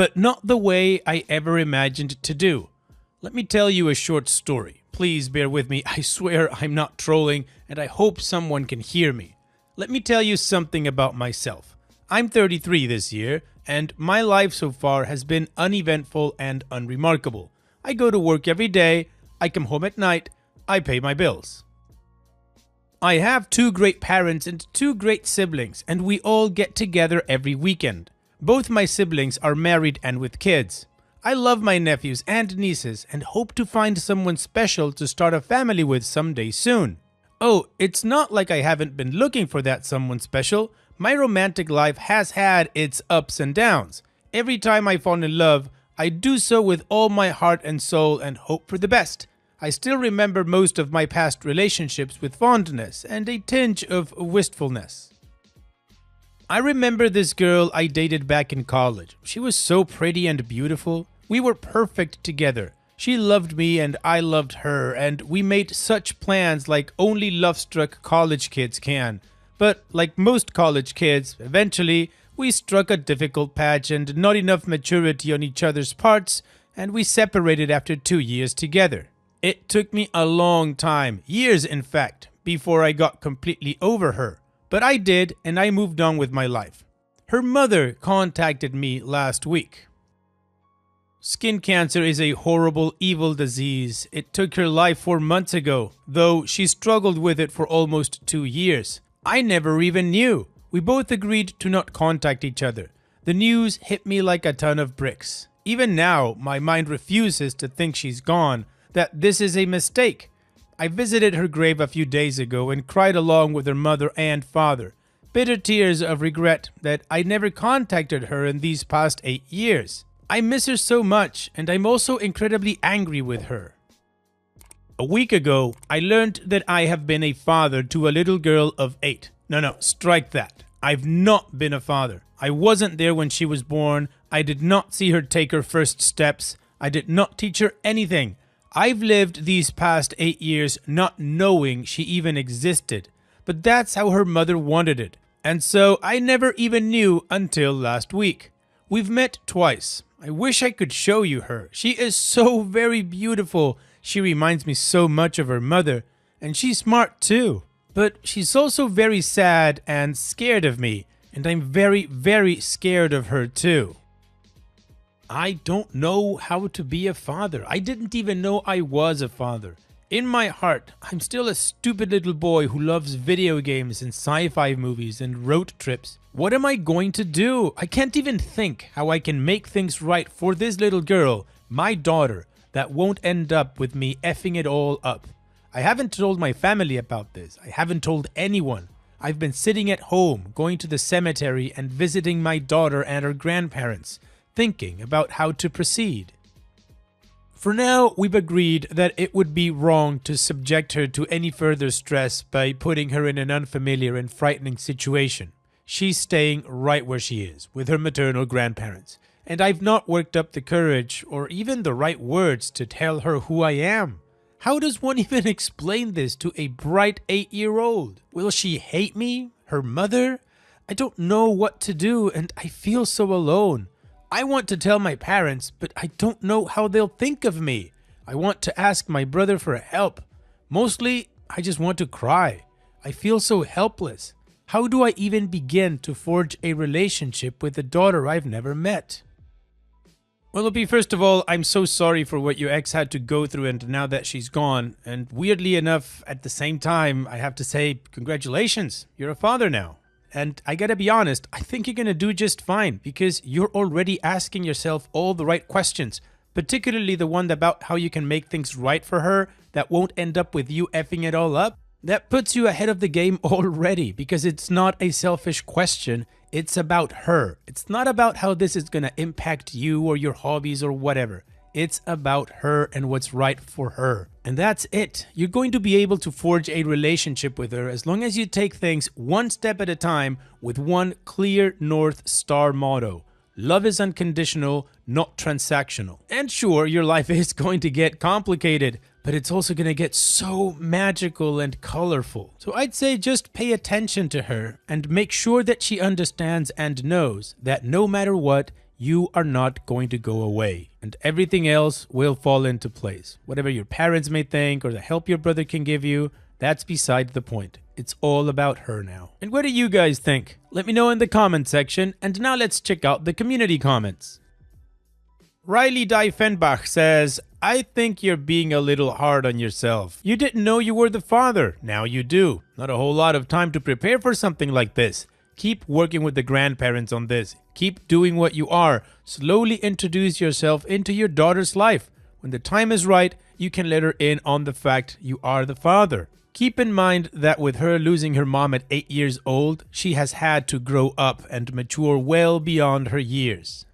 but not the way I ever imagined to do. Let me tell you a short story. Please bear with me. I swear I'm not trolling, and I hope someone can hear me. Let me tell you something about myself. I'm 33 this year, and my life so far has been uneventful and unremarkable. I go to work every day, I come home at night, I pay my bills. I have 2 great parents and 2 great siblings, and we all get together every weekend. Both my siblings are married and with kids. I love my nephews and nieces and hope to find someone special to start a family with someday soon. Oh, it's not like I haven't been looking for that someone special. My romantic life has had its ups and downs. Every time I fall in love, I do so with all my heart and soul and hope for the best. I still remember most of my past relationships with fondness and a tinge of wistfulness. I remember this girl I dated back in college. She was so pretty and beautiful. We were perfect together. She loved me and I loved her, and we made such plans like only love-struck college kids can. But like most college kids, eventually we struck a difficult patch and not enough maturity on each other's parts, and we separated after 2 years together. It took me a long time, years in fact, before I got completely over her. But I did, and I moved on with my life. Her mother contacted me last week. Skin cancer is a horrible, evil disease. It took her life 4 months ago, though she struggled with it for almost 2 years. I never even knew. We both agreed to not contact each other. The news hit me like a ton of bricks. Even now, my mind refuses to think she's gone, that this is a mistake. I visited her grave a few days ago and cried along with her mother and father. Bitter tears of regret that I never contacted her in these past 8 years. I miss her so much, and I'm also incredibly angry with her. A week ago, I learned that I have been a father to a little girl of 8. No, strike that. I've not been a father. I wasn't there when she was born. I did not see her take her first steps. I did not teach her anything. I've lived these past 8 years not knowing she even existed, but that's how her mother wanted it, and so I never even knew until last week. We've met twice. I wish I could show you her. She is so very beautiful. She reminds me so much of her mother, and she's smart too. But she's also very sad and scared of me, and I'm very, very scared of her too. I don't know how to be a father. I didn't even know I was a father. In my heart, I'm still a stupid little boy who loves video games and sci-fi movies and road trips. What am I going to do? I can't even think how I can make things right for this little girl, my daughter, that won't end up with me effing it all up. I haven't told my family about this. I haven't told anyone. I've been sitting at home, going to the cemetery and visiting my daughter and her grandparents, thinking about how to proceed. For now, we've agreed that it would be wrong to subject her to any further stress by putting her in an unfamiliar and frightening situation. She's staying right where she is, with her maternal grandparents, and I've not worked up the courage or even the right words to tell her who I am. How does one even explain this to a bright 8-year-old? Will she hate me? Her mother? I don't know what to do, and I feel so alone. I want to tell my parents, but I don't know how they'll think of me. I want to ask my brother for help. Mostly, I just want to cry. I feel so helpless. How do I even begin to forge a relationship with a daughter I've never met? Well, Opie, first of all, I'm so sorry for what your ex had to go through and now that she's gone. And weirdly enough, at the same time, I have to say, congratulations, you're a father now. And I gotta be honest, I think you're gonna do just fine because you're already asking yourself all the right questions, particularly the one about how you can make things right for her that won't end up with you effing it all up. That puts you ahead of the game already because it's not a selfish question. It's about her. It's not about how this is gonna impact you or your hobbies or whatever. It's about her and what's right for her. And that's it. You're going to be able to forge a relationship with her as long as you take things one step at a time with one clear North Star motto. Love is unconditional, not transactional. And sure, your life is going to get complicated, but it's also going to get so magical and colorful. So I'd say just pay attention to her and make sure that she understands and knows that no matter what, you are not going to go away, and everything else will fall into place. Whatever your parents may think or the help your brother can give you, that's beside the point. It's all about her now. And what do you guys think? Let me know in the comment section, and now let's check out the community comments. Riley Diefenbach says, I think you're being a little hard on yourself. You didn't know you were the father. Now you do. Not a whole lot of time to prepare for something like this. Keep working with the grandparents on this. Keep doing what you are. Slowly introduce yourself into your daughter's life. When the time is right, you can let her in on the fact you are the father. Keep in mind that with her losing her mom at 8 years old, she has had to grow up and mature well beyond her years.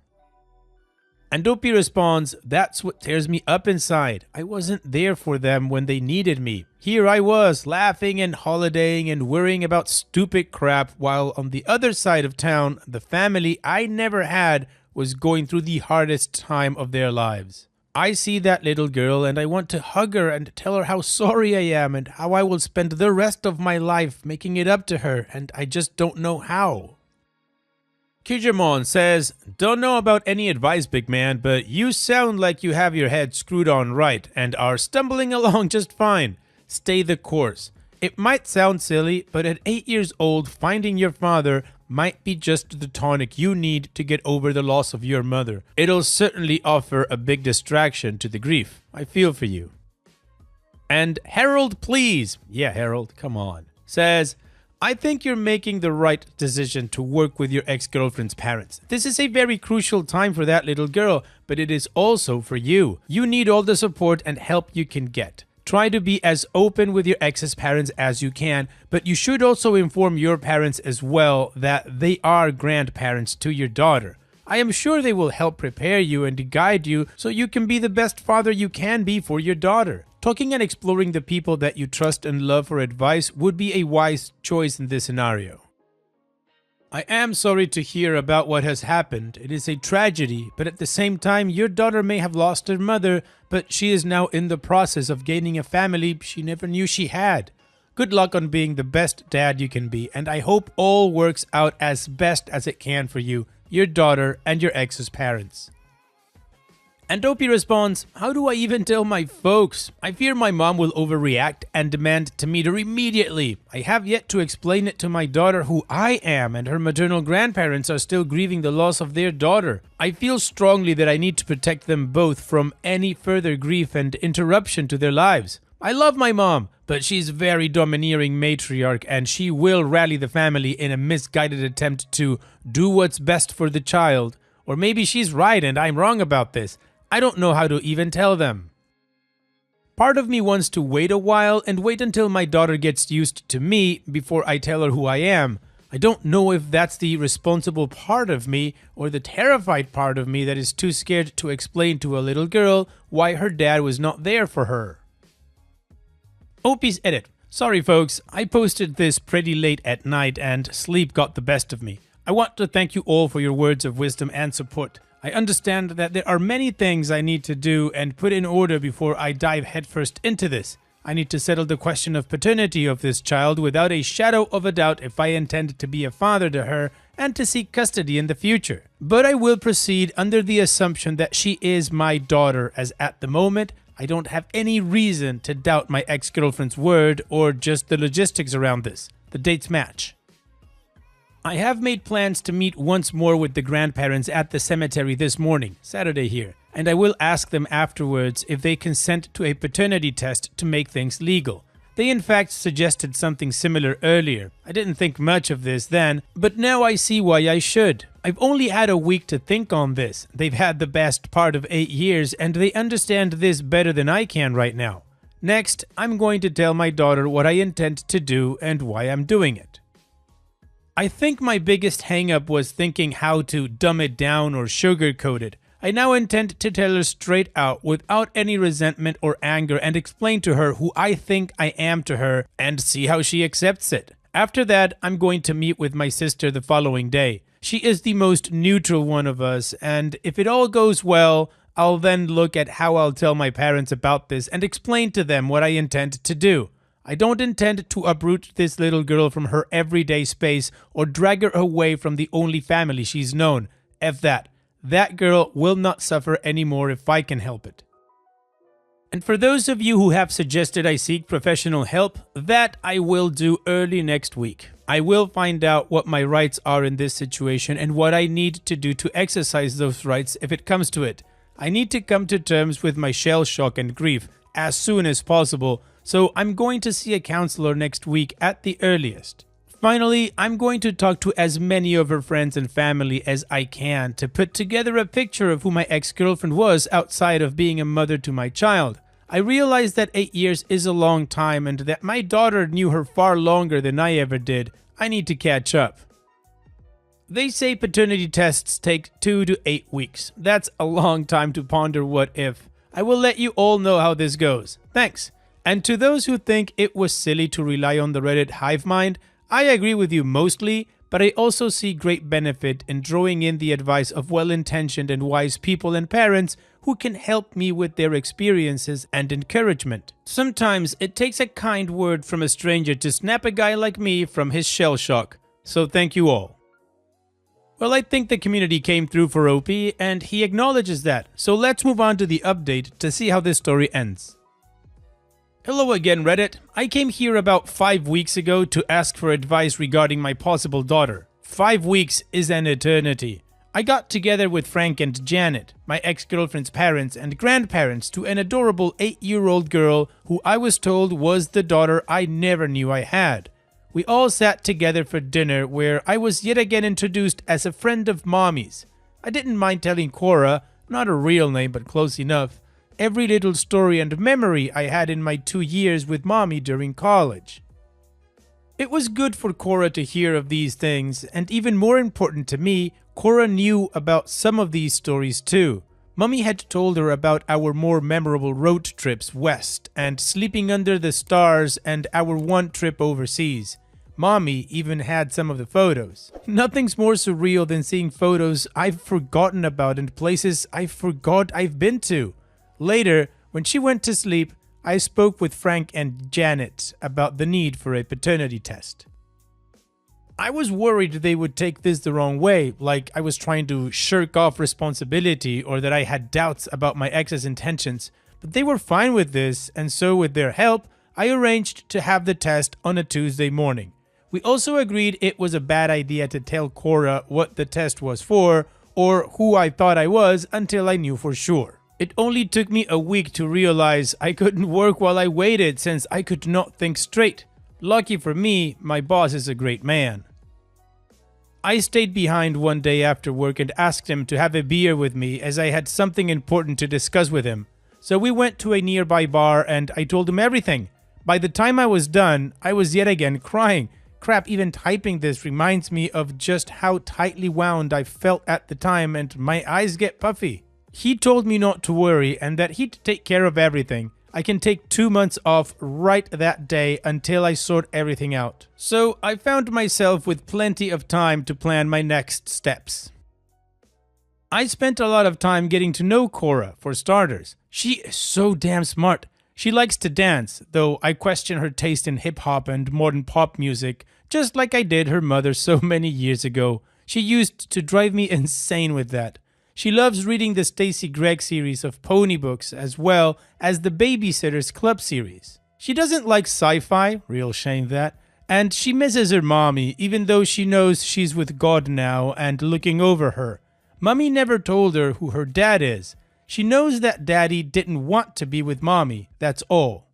And Dopey responds, that's what tears me up inside. I wasn't there for them when they needed me. Here I was, laughing and holidaying and worrying about stupid crap, while on the other side of town, the family I never had was going through the hardest time of their lives. I see that little girl and I want to hug her and tell her how sorry I am and how I will spend the rest of my life making it up to her, and I just don't know how. Kijamon says, don't know about any advice, big man, but you sound like you have your head screwed on right and are stumbling along just fine. Stay the course. It might sound silly, but at 8 years old, finding your father might be just the tonic you need to get over the loss of your mother. It'll certainly offer a big distraction to the grief. I feel for you. And Harold, please, yeah, Harold, come on, says, I think you're making the right decision to work with your ex-girlfriend's parents. This is a very crucial time for that little girl, but it is also for you. You need all the support and help you can get. Try to be as open with your ex's parents as you can, but you should also inform your parents as well that they are grandparents to your daughter. I am sure they will help prepare you and guide you so you can be the best father you can be for your daughter. Talking and exploring the people that you trust and love for advice would be a wise choice in this scenario. I am sorry to hear about what has happened. It is a tragedy, but at the same time, your daughter may have lost her mother, but she is now in the process of gaining a family she never knew she had. Good luck on being the best dad you can be, and I hope all works out as best as it can for you, your daughter, and your ex's parents. And Dopey responds, how do I even tell my folks? I fear my mom will overreact and demand to meet her immediately. I have yet to explain it to my daughter who I am, and her maternal grandparents are still grieving the loss of their daughter. I feel strongly that I need to protect them both from any further grief and interruption to their lives. I love my mom, but she's a very domineering matriarch, and she will rally the family in a misguided attempt to do what's best for the child. Or maybe she's right and I'm wrong about this. I don't know how to even tell them. Part of me wants to wait a while and wait until my daughter gets used to me before I tell her who I am. I don't know if that's the responsible part of me or the terrified part of me that is too scared to explain to a little girl why her dad was not there for her. Opie's edit. Sorry folks, I posted this pretty late at night and sleep got the best of me. I want to thank you all for your words of wisdom and support. I understand that there are many things I need to do and put in order before I dive headfirst into this. I need to settle the question of paternity of this child without a shadow of a doubt if I intend to be a father to her and to seek custody in the future. But I will proceed under the assumption that she is my daughter, as at the moment, I don't have any reason to doubt my ex-girlfriend's word or just the logistics around this. The dates match. I have made plans to meet once more with the grandparents at the cemetery this morning, Saturday here, and I will ask them afterwards if they consent to a paternity test to make things legal. They in fact suggested something similar earlier. I didn't think much of this then, but now I see why I should. I've only had a week to think on this. They've had the best part of 8 years and they understand this better than I can right now. Next, I'm going to tell my daughter what I intend to do and why I'm doing it. I think my biggest hang-up was thinking how to dumb it down or sugarcoat it. I now intend to tell her straight out without any resentment or anger and explain to her who I think I am to her and see how she accepts it. After that, I'm going to meet with my sister the following day. She is the most neutral one of us, and if it all goes well, I'll then look at how I'll tell my parents about this and explain to them what I intend to do. I don't intend to uproot this little girl from her everyday space or drag her away from the only family she's known. F that. That girl will not suffer anymore if I can help it. And for those of you who have suggested I seek professional help, that I will do early next week. I will find out what my rights are in this situation and what I need to do to exercise those rights if it comes to it. I need to come to terms with my shell shock and grief as soon as possible, so I'm going to see a counselor next week at the earliest. Finally, I'm going to talk to as many of her friends and family as I can to put together a picture of who my ex-girlfriend was outside of being a mother to my child. I realize that 8 years is a long time and that my daughter knew her far longer than I ever did. I need to catch up. They say paternity tests take 2 to 8 weeks. That's a long time to ponder what if. I will let you all know how this goes. Thanks. And to those who think it was silly to rely on the Reddit hive mind, I agree with you mostly, but I also see great benefit in drawing in the advice of well-intentioned and wise people and parents who can help me with their experiences and encouragement. Sometimes it takes a kind word from a stranger to snap a guy like me from his shell shock. So thank you all. Well, I think the community came through for OP, and he acknowledges that. So let's move on to the update to see how this story ends. Hello again, Reddit. I came here about 5 weeks ago to ask for advice regarding my possible daughter. 5 weeks is an eternity. I got together with Frank and Janet, my ex-girlfriend's parents and grandparents, to an adorable 8-year-old girl who I was told was the daughter I never knew I had. We all sat together for dinner where I was yet again introduced as a friend of Mommy's. I didn't mind telling Cora, not a real name but close enough, every little story and memory I had in my 2 years with Mommy during college. It was good for Cora to hear of these things, and even more important to me, Cora knew about some of these stories too. Mommy had told her about our more memorable road trips west and sleeping under the stars and our one trip overseas. Mommy even had some of the photos. Nothing's more surreal than seeing photos I've forgotten about and places I forgot I've been to. Later, when she went to sleep, I spoke with Frank and Janet about the need for a paternity test. I was worried they would take this the wrong way, like I was trying to shirk off responsibility or that I had doubts about my ex's intentions, but they were fine with this, and so with their help, I arranged to have the test on a Tuesday morning. We also agreed it was a bad idea to tell Cora what the test was for or who I thought I was until I knew for sure. It only took me a week to realize I couldn't work while I waited since I could not think straight. Lucky for me, my boss is a great man. I stayed behind one day after work and asked him to have a beer with me as I had something important to discuss with him. So we went to a nearby bar and I told him everything. By the time I was done, I was yet again crying. Crap, even typing this reminds me of just how tightly wound I felt at the time and my eyes get puffy. He told me not to worry and that he'd take care of everything. I can take 2 months off right that day until I sort everything out. So I found myself with plenty of time to plan my next steps. I spent a lot of time getting to know Cora, for starters. She is so damn smart. She likes to dance, though I question her taste in hip-hop and modern pop music, just like I did her mother so many years ago. She used to drive me insane with that. She loves reading the Stacy Gregg series of pony books as well as the Babysitter's Club series. She doesn't like sci-fi, real shame that, and she misses her mommy even though she knows she's with God now and looking over her. Mommy never told her who her dad is. She knows that daddy didn't want to be with mommy, that's all.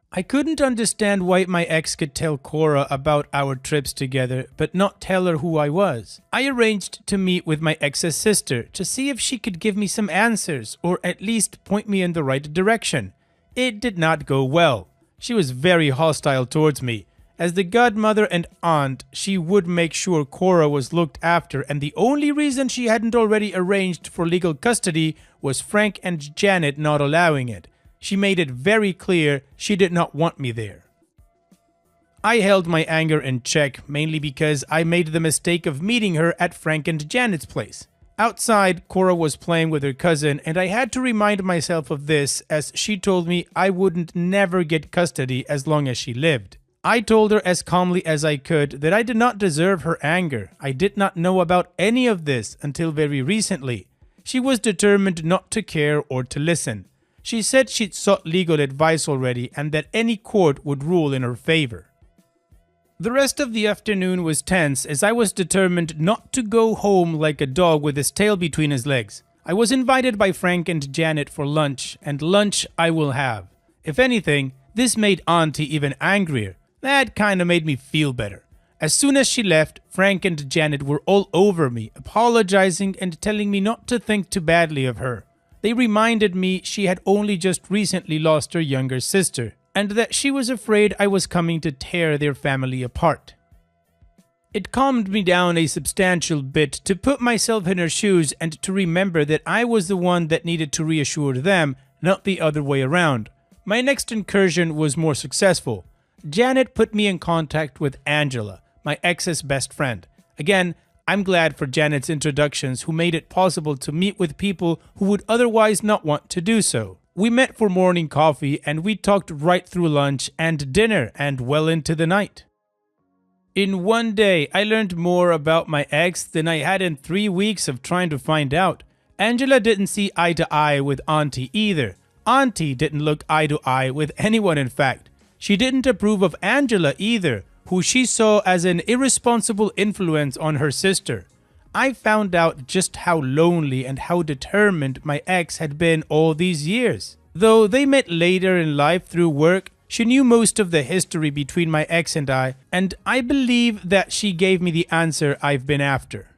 I couldn't understand why my ex could tell Cora about our trips together, but not tell her who I was. I arranged to meet with my ex's sister to see if she could give me some answers, or at least point me in the right direction. It did not go well. She was very hostile towards me. As the godmother and aunt, she would make sure Cora was looked after, and the only reason she hadn't already arranged for legal custody was Frank and Janet not allowing it. She made it very clear she did not want me there. I held my anger in check, mainly because I made the mistake of meeting her at Frank and Janet's place. Outside, Cora was playing with her cousin, and I had to remind myself of this as she told me I wouldn't never get custody as long as she lived. I told her as calmly as I could that I did not deserve her anger. I did not know about any of this until very recently. She was determined not to care or to listen. She said she'd sought legal advice already and that any court would rule in her favor. The rest of the afternoon was tense as I was determined not to go home like a dog with his tail between his legs. I was invited by Frank and Janet for lunch, and lunch I will have. If anything, this made Auntie even angrier. That kind of made me feel better. As soon as she left, Frank and Janet were all over me, apologizing and telling me not to think too badly of her. They reminded me she had only just recently lost her younger sister, and that she was afraid I was coming to tear their family apart. It calmed me down a substantial bit to put myself in her shoes and to remember that I was the one that needed to reassure them, not the other way around. My next incursion was more successful. Janet put me in contact with Angela, my ex's best friend. Again, I'm glad for Janet's introductions who made it possible to meet with people who would otherwise not want to do so. We met for morning coffee and we talked right through lunch and dinner and well into the night. In one day, I learned more about my ex than I had in 3 weeks of trying to find out. Angela didn't see eye to eye with Auntie either. Auntie didn't look eye to eye with anyone, in fact. She didn't approve of Angela either, who she saw as an irresponsible influence on her sister. I found out just how lonely and how determined my ex had been all these years. Though they met later in life through work, she knew most of the history between my ex and I believe that she gave me the answer I've been after.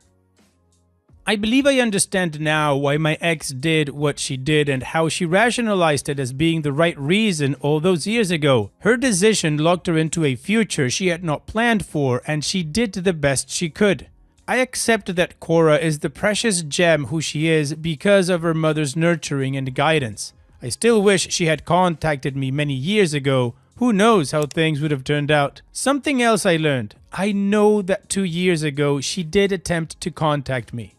I believe I understand now why my ex did what she did and how she rationalized it as being the right reason all those years ago. Her decision locked her into a future she had not planned for, and she did the best she could. I accept that Cora is the precious gem who she is because of her mother's nurturing and guidance. I still wish she had contacted me many years ago. Who knows how things would have turned out. Something else I learned. I know that 2 years ago she did attempt to contact me.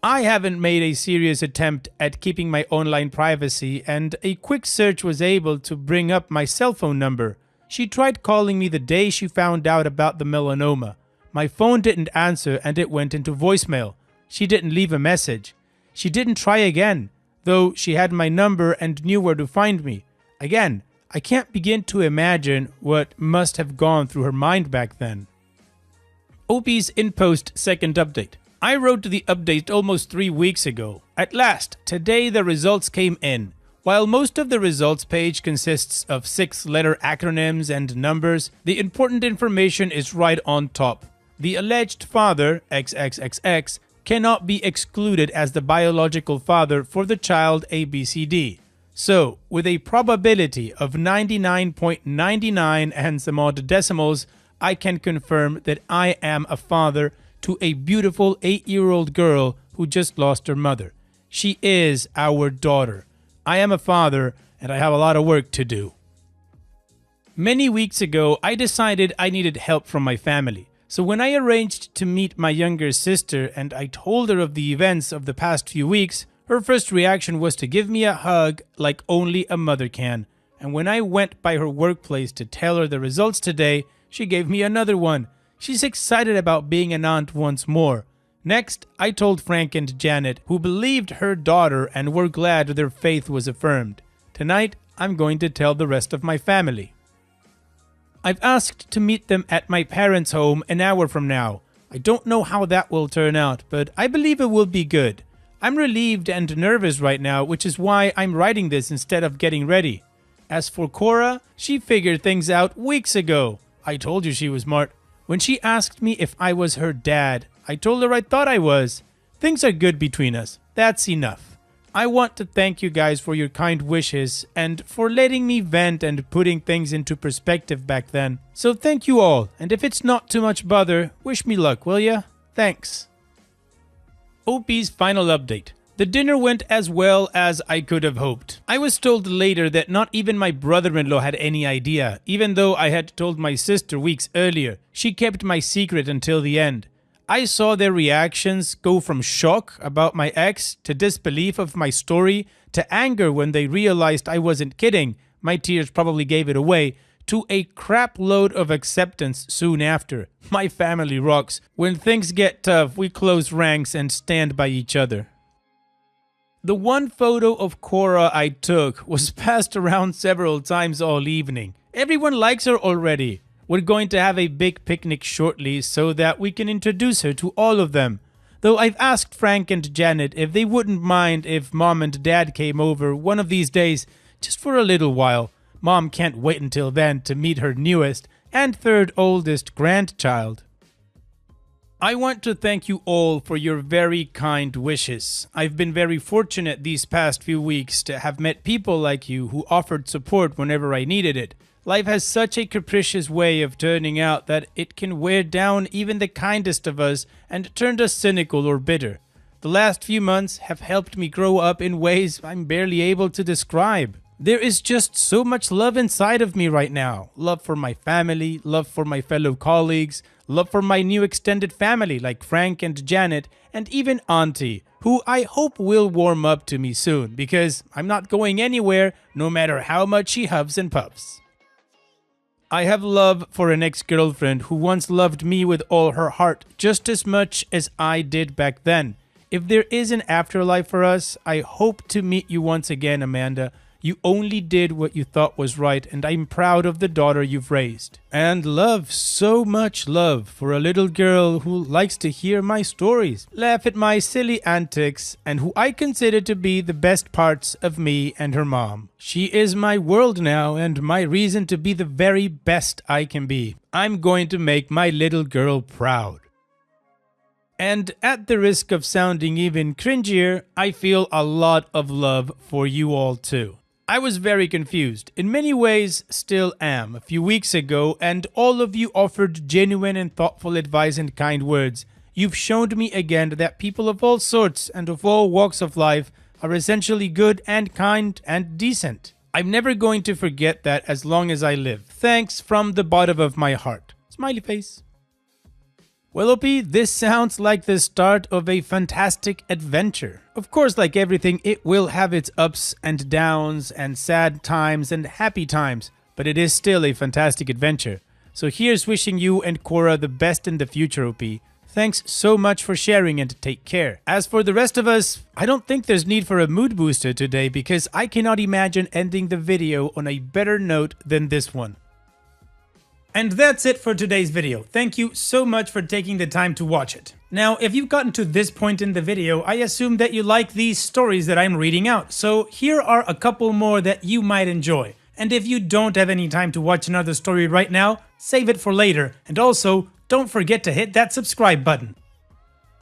I haven't made a serious attempt at keeping my online privacy, and a quick search was able to bring up my cell phone number. She tried calling me the day she found out about the melanoma. My phone didn't answer and it went into voicemail. She didn't leave a message. She didn't try again, though she had my number and knew where to find me. Again, I can't begin to imagine what must have gone through her mind back then. OP's in-post second update. I wrote the update almost 3 weeks ago. At last, today the results came in. While most of the results page consists of 6-letter acronyms and numbers, the important information is right on top. The alleged father, XXXX, cannot be excluded as the biological father for the child ABCD. So, with a probability of 99.99 and some odd decimals, I can confirm that I am a father to a beautiful 8-year-old girl who just lost her mother. She is our daughter. I am a father, and I have a lot of work to do. Many weeks ago, I decided I needed help from my family. So when I arranged to meet my younger sister and I told her of the events of the past few weeks, her first reaction was to give me a hug like only a mother can. And when I went by her workplace to tell her the results today, she gave me another one. She's excited about being an aunt once more. Next, I told Frank and Janet, who believed her daughter and were glad their faith was affirmed. Tonight, I'm going to tell the rest of my family. I've asked to meet them at my parents' home an hour from now. I don't know how that will turn out, but I believe it will be good. I'm relieved and nervous right now, which is why I'm writing this instead of getting ready. As for Cora, she figured things out weeks ago. I told you she was smart. When she asked me if I was her dad, I told her I thought I was. Things are good between us. That's enough. I want to thank you guys for your kind wishes and for letting me vent and putting things into perspective back then. So thank you all, and if it's not too much bother, wish me luck, will ya? Thanks. OP's final update. The dinner went as well as I could have hoped. I was told later that not even my brother-in-law had any idea, even though I had told my sister weeks earlier. She kept my secret until the end. I saw their reactions go from shock about my ex to disbelief of my story to anger when they realized I wasn't kidding. My tears probably gave it away, to a crap load of acceptance soon after. My family rocks. When things get tough, we close ranks and stand by each other. The one photo of Cora I took was passed around several times all evening. Everyone likes her already. We're going to have a big picnic shortly so that we can introduce her to all of them. Though I've asked Frank and Janet if they wouldn't mind if Mom and Dad came over one of these days, just for a little while. Mom can't wait until then to meet her newest and third oldest grandchild. I want to thank you all for your very kind wishes. I've been very fortunate these past few weeks to have met people like you who offered support whenever I needed it. Life has such a capricious way of turning out that it can wear down even the kindest of us and turn us cynical or bitter. The last few months have helped me grow up in ways I'm barely able to describe. There is just so much love inside of me right now. Love for my family, love for my fellow colleagues, love for my new extended family like Frank and Janet, and even Auntie, who I hope will warm up to me soon because I'm not going anywhere no matter how much she huffs and puffs. I have love for an ex-girlfriend who once loved me with all her heart just as much as I did back then. If there is an afterlife for us, I hope to meet you once again, Amanda. You only did what you thought was right, and I'm proud of the daughter you've raised. And love, so much love for a little girl who likes to hear my stories, laugh at my silly antics, and who I consider to be the best parts of me and her mom. She is my world now and my reason to be the very best I can be. I'm going to make my little girl proud. And at the risk of sounding even cringier, I feel a lot of love for you all too. I was very confused, in many ways still am, a few weeks ago, and all of you offered genuine and thoughtful advice and kind words. You've shown me again that people of all sorts and of all walks of life are essentially good and kind and decent. I'm never going to forget that as long as I live. Thanks from the bottom of my heart. Smiley face. Well, OP, this sounds like the start of a fantastic adventure. Of course, like everything, it will have its ups and downs and sad times and happy times, but it is still a fantastic adventure. So here's wishing you and Cora the best in the future, OP. Thanks so much for sharing and take care. As for the rest of us, I don't think there's need for a mood booster today because I cannot imagine ending the video on a better note than this one. And that's it for today's video. Thank you so much for taking the time to watch it. Now, if you've gotten to this point in the video, I assume that you like these stories that I'm reading out. So here are a couple more that you might enjoy. And if you don't have any time to watch another story right now, save it for later. And also, don't forget to hit that subscribe button.